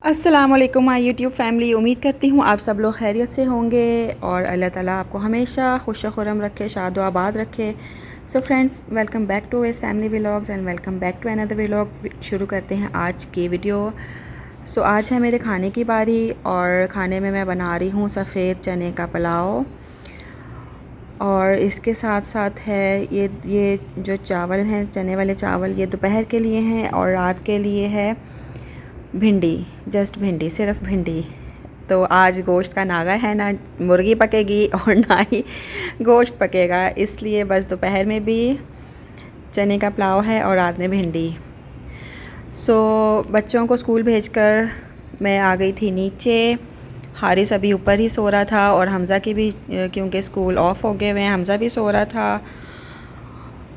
अस्सलाम वालेकुम my YouTube family. उम्मीद करती हूँ आप सब लोग खैरियत से होंगे और अल्लाह ताला आपको हमेशा खुश खुरम रखे, शाद आबाद रखे। So friends, welcome back to Wes family vlogs and welcome back to another vlog. शुरू करते हैं आज की वीडियो। सो आज है मेरे खाने की बारी और खाने में मैं बना रही हूँ सफ़ेद चने का पुलाव और इसके साथ साथ है ये जो चावल हैं, चने वाले चावल, ये दोपहर के लिए हैं और रात के लिए है भिंडी, जस्ट भिंडी, सिर्फ भिंडी। तो आज गोश्त का नागा है, ना मुर्गी पकेगी और ना ही गोश्त पकेगा, इसलिए बस दोपहर में भी चने का पुलाव है और रात में भिंडी। सो बच्चों को स्कूल भेजकर मैं आ गई थी नीचे। हारिस अभी ऊपर ही सो रहा था और हमज़ा की भी, क्योंकि स्कूल ऑफ हो गए हुए हैं, हमज़ा भी सो रहा था।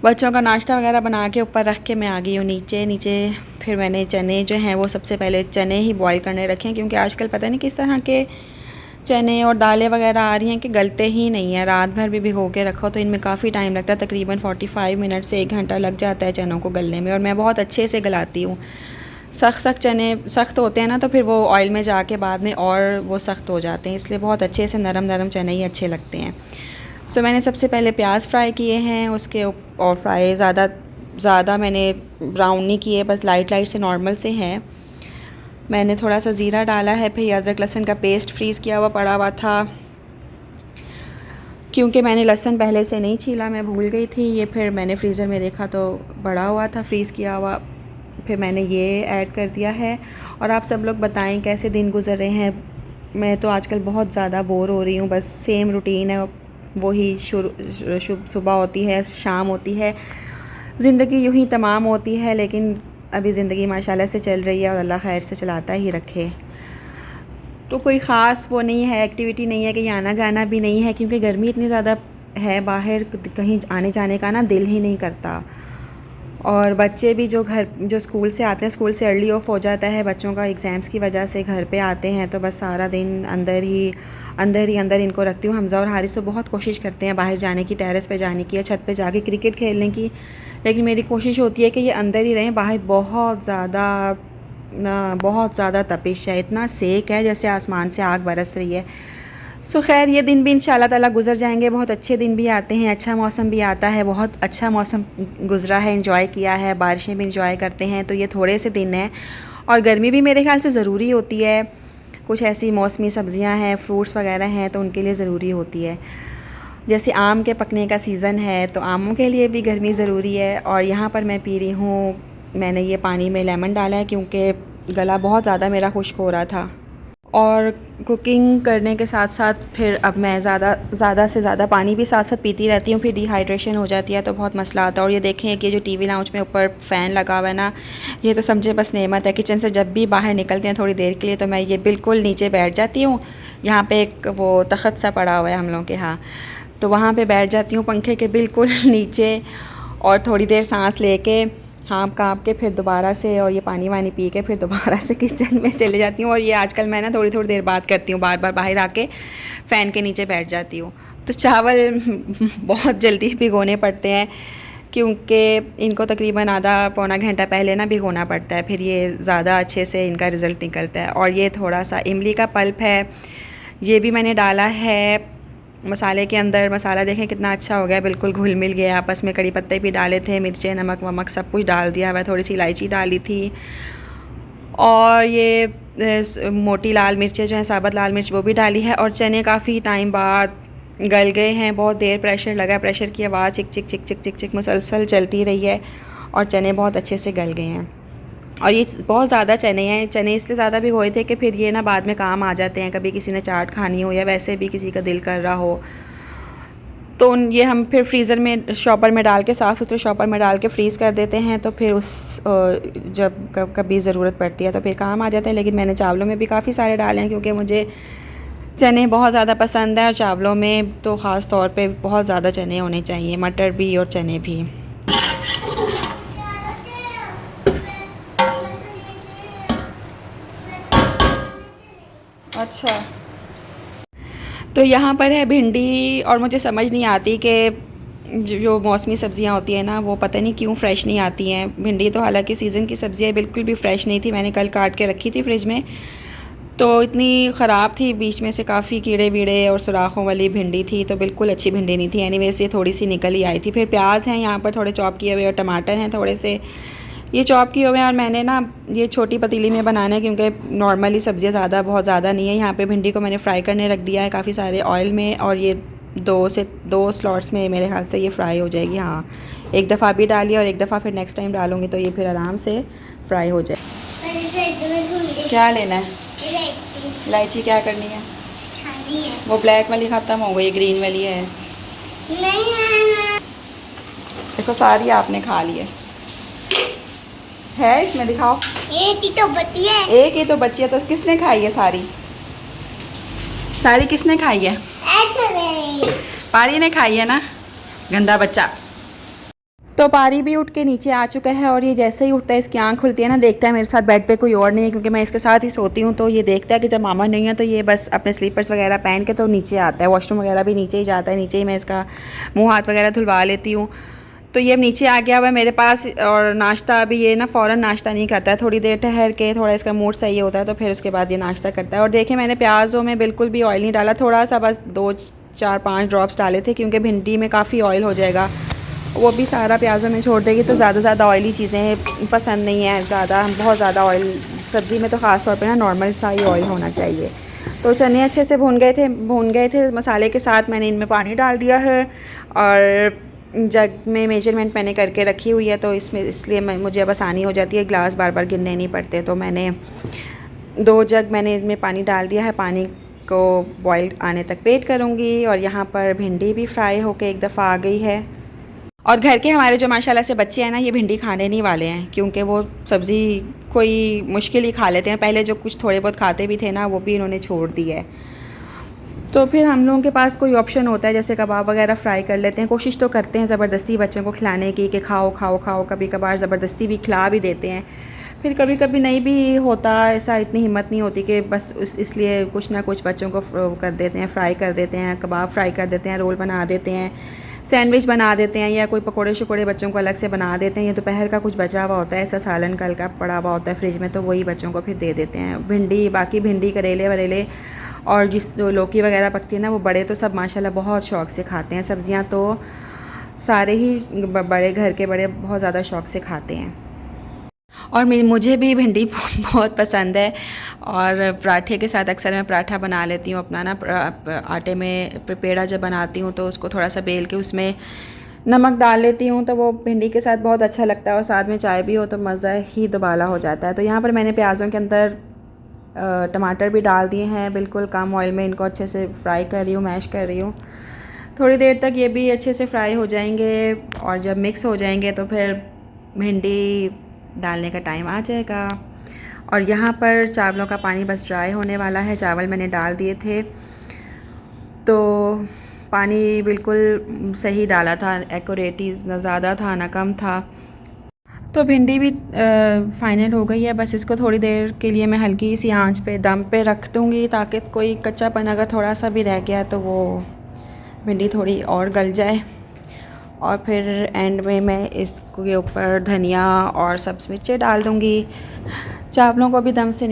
बच्चों का नाश्ता वगैरह बना के ऊपर रख के मैं आ गई हूँ नीचे। फिर मैंने चने जो हैं वो सबसे पहले चने ही बॉईल करने रखे, क्योंकि आजकल पता नहीं किस तरह के चने और दालें वगैरह आ रही हैं कि गलते ही नहीं है। रात भर भी भिगो के रखो तो इनमें काफ़ी टाइम लगता है, तकरीबन 45 मिनट से 1 घंटा लग जाता है चनों को गलने में। और मैं बहुत अच्छे से गलाती हूँ। सख्त चने सख्त होते हैं ना, तो फिर वो ऑयल में जाके बाद में और वो सख्त हो जाते हैं, इसलिए बहुत अच्छे से नरम नरम चने ही अच्छे लगते हैं। सो मैंने सबसे पहले प्याज फ्राई किए हैं उसके, और फ्राई ज़्यादा मैंने ब्राउन नहीं किए, बस लाइट से नॉर्मल से हैं। मैंने थोड़ा सा ज़ीरा डाला है, फिर अदरक लहसुन का पेस्ट फ्रीज़ किया हुआ पड़ा हुआ था, क्योंकि मैंने लहसुन पहले से नहीं छीला, मैं भूल गई थी। ये फिर मैंने फ्रीज़र में देखा तो बड़ा हुआ था फ्रीज़ किया हुआ, फिर मैंने ये ऐड कर दिया है। और आप सब लोग बताएं कैसे दिन गुजर रहे हैं। मैं तो आजकल बहुत ज़्यादा बोर हो रही हूँ, बस सेम रूटीन है, वही सुबह होती है, शाम होती है, ज़िंदगी यूँ ही तमाम होती है। लेकिन अभी ज़िंदगी माशाल्लाह से चल रही है और अल्लाह खैर से चलाता ही रखे। तो कोई ख़ास वो नहीं है, एक्टिविटी नहीं है कि आना जाना भी नहीं है, क्योंकि गर्मी इतनी ज़्यादा है, बाहर कहीं आने जाने का ना दिल ही नहीं करता। और बच्चे भी जो स्कूल से आते हैं, स्कूल से अर्ली ऑफ हो जाता है बच्चों का एग्ज़ाम्स की वजह से, घर पे आते हैं तो बस सारा दिन अंदर इनको रखती हूँ। हमज़ा और हारिस तो बहुत कोशिश करते हैं बाहर जाने की, टेरेस पे जाने की या छत पे जाके क्रिकेट खेलने की, लेकिन मेरी कोशिश होती है कि ये अंदर ही रहें। बाहर बहुत ज़्यादा तपिश है, इतना सेक है जैसे आसमान से आग बरस रही है। सो खैर ये दिन भी इंशाल्लाह ताला गुज़र जाएंगे। बहुत अच्छे दिन भी आते हैं, अच्छा मौसम भी आता है, बहुत अच्छा मौसम गुज़रा है, इंजॉय किया है, बारिशें भी इंजॉय करते हैं। तो ये थोड़े से दिन हैं और गर्मी भी मेरे ख्याल से ज़रूरी होती है। कुछ ऐसी मौसमी सब्ज़ियां हैं, फ्रूट्स वगैरह हैं, तो उनके लिए ज़रूरी होती है। जैसे आम के पकने का सीज़न है तो आमों के लिए भी गर्मी ज़रूरी है। और यहाँ पर मैं पी रही हूँ, मैंने ये पानी में लेमन डाला है क्योंकि गला बहुत ज़्यादा मेरा खुश्क हो रहा था। और कुकिंग करने के साथ साथ फिर अब मैं ज़्यादा से ज़्यादा पानी भी साथ साथ पीती रहती हूँ, फिर डिहाइड्रेशन हो जाती है तो बहुत मसला आता है। और ये देखें कि जो टीवी लाउंज में ऊपर फ़ैन लगा हुआ है ना, ये तो समझे बस नेमत है। किचन से जब भी बाहर निकलते हैं थोड़ी देर के लिए तो मैं ये बिल्कुल नीचे बैठ जाती हूँ। यहाँ पे एक वो तख़त सा पड़ा हुआ है हम लोगों के यहाँ, तो वहाँ पे बैठ जाती हूँ पंखे के बिल्कुल नीचे, और थोड़ी देर सांस लेके हाँप काँप के फिर दोबारा से, और ये पानी वानी पी के फिर दोबारा से किचन में चले जाती हूँ। और ये आजकल मैं ना थोड़ी देर बाद करती हूँ, बार बार बाहर आके फ़ैन के नीचे बैठ जाती हूँ। तो चावल बहुत जल्दी भिगोने पड़ते हैं, क्योंकि इनको तकरीबन आधा पौना घंटा पहले ना भिगोना पड़ता है, फिर ये ज़्यादा अच्छे से इनका रिज़ल्ट निकलता है। और ये थोड़ा सा इमली का पल्प है, ये भी मैंने डाला है मसाले के अंदर। मसाला देखें कितना अच्छा हो गया, बिल्कुल घुल मिल गया आपस में। कड़ी पत्ते भी डाले थे, मिर्चें, नमक वमक सब कुछ डाल दिया हुआ, थोड़ी सी इलायची डाली थी। और ये मोटी लाल मिर्चें जो हैं, साबुत लाल मिर्च, वो भी डाली है। और चने काफ़ी टाइम बाद गल गए हैं, बहुत देर प्रेशर लगा, प्रेशर की आवाज़ चिक चिक चिक चिक चिक चिक मुसलसल चलती रही है और चने बहुत अच्छे से गल गए हैं। और ये बहुत ज़्यादा चने हैं, चने इसलिए ज़्यादा भिगोए थे कि फिर ये ना बाद में काम आ जाते हैं, कभी किसी ने चाट खानी हो या वैसे भी किसी का दिल कर रहा हो तो ये हम फिर फ्रीज़र में शॉपर में डाल के, साफ़ सुथरे शॉपर में डाल के फ्रीज़ कर देते हैं। तो फिर जब कभी ज़रूरत पड़ती है तो फिर काम आ जाते हैं। लेकिन मैंने चावलों में भी काफ़ी सारे डाले हैं, क्योंकि मुझे चने बहुत ज़्यादा पसंद है, और चावलों में तो ख़ास तौर पे बहुत ज़्यादा चने होने चाहिए, मटर भी और चने भी। अच्छा, तो यहाँ पर है भिंडी, और मुझे समझ नहीं आती कि जो मौसमी सब्ज़ियाँ होती हैं ना, वो पता नहीं क्यों फ़्रेश नहीं आती हैं। भिंडी तो हालांकि सीज़न की सब्ज़ी है, बिल्कुल भी फ़्रेश नहीं थी। मैंने कल काट के रखी थी फ्रिज में, तो इतनी ख़राब थी, बीच में से काफ़ी कीड़े वीड़े और सुराखों वाली भिंडी थी, तो बिल्कुल अच्छी भिंडी नहीं थी। एनीवेज़ ये थोड़ी सी निकल ही आई थी। फिर प्याज हैं यहाँ पर थोड़े चॉप किए हुए, और टमाटर हैं थोड़े से, ये चॉप किए हुए हैं। और मैंने ना ये छोटी पतीली में बनाना है, क्योंकि नॉर्मली सब्ज़ियाँ बहुत ज़्यादा नहीं है। यहाँ पे भिंडी को मैंने फ्राई करने रख दिया है काफ़ी सारे ऑयल में, और ये 2 स्लॉट्स में मेरे ख्याल से ये फ्राई हो जाएगी। हाँ, एक दफ़ा भी डाली और एक दफ़ा फिर नेक्स्ट टाइम डालूँगी, तो ये फिर आराम से फ्राई हो जाए। क्या लेना है? इलायची क्या करनी है? वो ब्लैक वाली ख़त्म हो गई, ग्रीन वाली है। देखो सारी आपने खा ली है इसमें, दिखाओ। एक ही तो बची है। एक ही तो बची है, तो किसने खाई है सारी? सारी किसने खाई है? पारी ने खाई है ना, गंदा बच्चा। तो पारी भी उठ के नीचे आ चुका है, और ये जैसे ही उठता है इसकी आंख खुलती है ना, देखता है मेरे साथ बेड पे कोई और नहीं है, क्योंकि मैं इसके साथ ही सोती हूँ। तो ये देखता है कि जब मामा नहीं है, तो ये बस अपने स्लीपर्स वगैरह पहन के तो नीचे आता है। वॉशरूम वगैरह भी नीचे ही जाता है, नीचे ही मैं इसका मुँह हाथ वगैरह धुलवा लेती हूँ। तो ये नीचे आ गया हुआ है मेरे पास, और नाश्ता अभी ये ना फ़ौरन नाश्ता नहीं करता है, थोड़ी देर ठहर के, थोड़ा इसका मूड सही होता है तो फिर उसके बाद ये नाश्ता करता है। और देखिए मैंने प्याज़ों में बिल्कुल भी ऑयल नहीं डाला, थोड़ा सा बस 2-4-5 ड्रॉप्स डाले थे, क्योंकि भिंडी में काफ़ी ऑयल हो जाएगा, वो भी सारा प्याज़ों में छोड़ देगी, तो ज़्यादा ऑयली चीज़ें पसंद नहीं है ज़्यादा, बहुत ज़्यादा ऑयल सब्ज़ी में तो ख़ास तौर पे ना नॉर्मल सा ही ऑयल होना चाहिए। तो चने अच्छे से भून गए थे मसाले के साथ। मैंने इनमें पानी डाल दिया है, और जग में मेजरमेंट मैंने करके रखी हुई है, तो इसमें इसलिए मुझे अब आसानी हो जाती है, ग्लास बार बार गिनने नहीं पड़ते। तो मैंने 2 जग मैंने इनमें पानी डाल दिया है, पानी को बॉईल आने तक वेट करूँगी। और यहाँ पर भिंडी भी फ्राई होकर एक दफ़ा आ गई है। और घर के हमारे जो माशाल्लाह से बच्चे हैं ना, ये भिंडी खाने नहीं वाले हैं, क्योंकि वो सब्ज़ी कोई मुश्किल ही खा लेते हैं। पहले जो कुछ थोड़े बहुत खाते भी थे ना, वो भी इन्होंने छोड़ दी है। तो फिर हम लोगों के पास कोई ऑप्शन होता है, जैसे कबाब वगैरह फ्राई कर लेते हैं। कोशिश तो करते हैं ज़बरदस्ती बच्चों को खिलाने की, कि खाओ खाओ खाओ, कभी कभार ज़बरदस्ती भी खिला भी देते हैं। फिर कभी कभी नहीं भी होता ऐसा, इतनी हिम्मत नहीं होती कि बस इसलिए कुछ ना कुछ बच्चों को कर देते हैं, फ्राई कर देते हैं, कबाब फ्राई कर देते हैं, रोल बना देते हैं, सैंडविच बना देते हैं, या कोई पकोड़े शकोड़े बच्चों को अलग से बना देते हैं। ये दोपहर का कुछ बचा हुआ होता है, ऐसा सालन कल का पड़ा हुआ होता है फ्रिज में, तो वही बच्चों को फिर दे देते हैं। बाकी भिंडी करेले वरेले और जो लौकी वगैरह पकती है ना, वो बड़े तो सब माशाल्लाह बहुत शौक़ से खाते हैं। सब्ज़ियाँ तो सारे ही बड़े घर के बड़े बहुत ज़्यादा शौक़ से खाते हैं। और मुझे भी भिंडी बहुत पसंद है, और पराठे के साथ अक्सर मैं पराठा बना लेती हूँ अपना ना। आटे में पेड़ा जब बनाती हूँ तो उसको थोड़ा सा बेल के उसमें नमक डाल लेती हूँ, तो वो भिंडी के साथ बहुत अच्छा लगता है, और साथ में चाय भी हो तो मज़ा ही दुबाला हो जाता है। तो यहाँ पर मैंने प्याज़ों के अंदर टमाटर भी डाल दिए हैं, बिल्कुल कम ऑयल में इनको अच्छे से फ्राई कर रही हूँ, मैश कर रही हूँ। थोड़ी देर तक ये भी अच्छे से फ्राई हो जाएंगे, और जब मिक्स हो जाएंगे तो फिर भिंडी डालने का टाइम आ जाएगा। और यहाँ पर चावलों का पानी बस ड्राई होने वाला है। चावल मैंने डाल दिए थे, तो पानी बिल्कुल सही डाला था, एक्यूरेट, ना ज़्यादा था ना कम था। तो भिंडी भी फाइनल हो गई है। बस इसको थोड़ी देर के लिए मैं हल्की सी आंच पे दम पे रख दूँगी, ताकि कोई कच्चापन अगर थोड़ा सा भी रह गया तो वो भिंडी थोड़ी और गल जाए। और फिर एंड में मैं इसके ऊपर धनिया और सब्ज़ मिर्चें डाल दूँगी। चावलों को भी दम से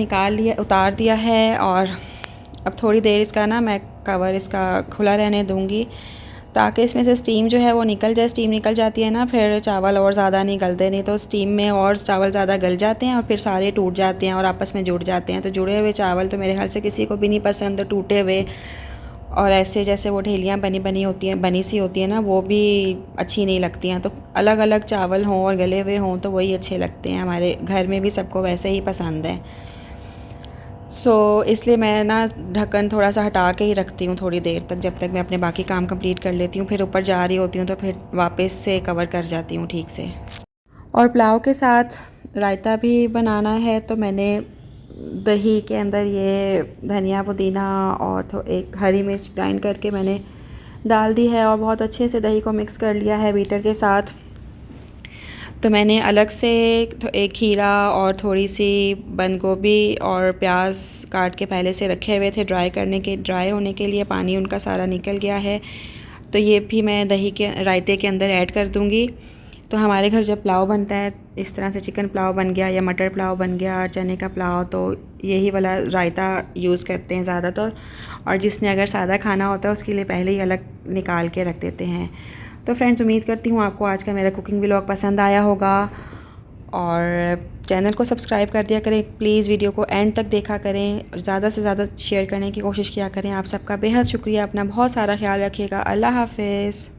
उतार दिया है, और अब थोड़ी देर इसका ना मैं कवर इसका खुला रहने दूँगी, ताकि इसमें से स्टीम जो है वो निकल जाए। स्टीम निकल जाती है ना, फिर चावल और ज़्यादा नहीं गलते, नहीं तो स्टीम में और चावल ज़्यादा गल जाते हैं और फिर सारे टूट जाते हैं और आपस में जुड़ जाते हैं। तो जुड़े हुए चावल तो मेरे ख्याल से किसी को भी नहीं पसंद, तो टूटे हुए और ऐसे जैसे वो ढेलियाँ बनी सी होती हैं ना, वो भी अच्छी नहीं लगती हैं। तो अलग अलग चावल हों और गले हुए हों तो वही अच्छे लगते हैं। हमारे घर में भी सबको वैसे ही पसंद है। इसलिए मैं ना ढक्कन थोड़ा सा हटा के ही रखती हूँ थोड़ी देर तक, जब तक मैं अपने बाकी काम कंप्लीट कर लेती हूँ। फिर ऊपर जा रही होती हूँ तो फिर वापस से कवर कर जाती हूँ ठीक से। और पुलाव के साथ रायता भी बनाना है, तो मैंने दही के अंदर ये धनिया पुदीना और एक हरी मिर्च ग्राइंड करके मैंने डाल दी है, और बहुत अच्छे से दही को मिक्स कर लिया है बीटर के साथ। तो मैंने अलग से एक खीरा और थोड़ी सी बंद गोभी और प्याज काट के पहले से रखे हुए थे ड्राई होने के लिए। पानी उनका सारा निकल गया है, तो तो ये भी मैं दही के रायते के अंदर ऐड कर दूँगी। तो हमारे घर जब पुलाव बनता है इस तरह से, चिकन पुलाव बन गया या मटर पुलाव बन गया, चने का पुलाव, तो यही वाला रायता यूज़ करते हैं ज़्यादातर। और जिसने अगर सादा खाना होता है उसके लिए पहले ही अलग निकाल के रख देते हैं। तो फ्रेंड्स, उम्मीद करती हूँ आपको आज का मेरा कुकिंग व्लॉग पसंद आया होगा और चैनल को सब्सक्राइब कर दिया करें प्लीज़। वीडियो को एंड तक देखा करें और ज़्यादा से ज़्यादा शेयर करने की कोशिश किया करें। आप सबका बेहद शुक्रिया। अपना बहुत सारा ख्याल रखिएगा। अल्लाह हाफ़िज़।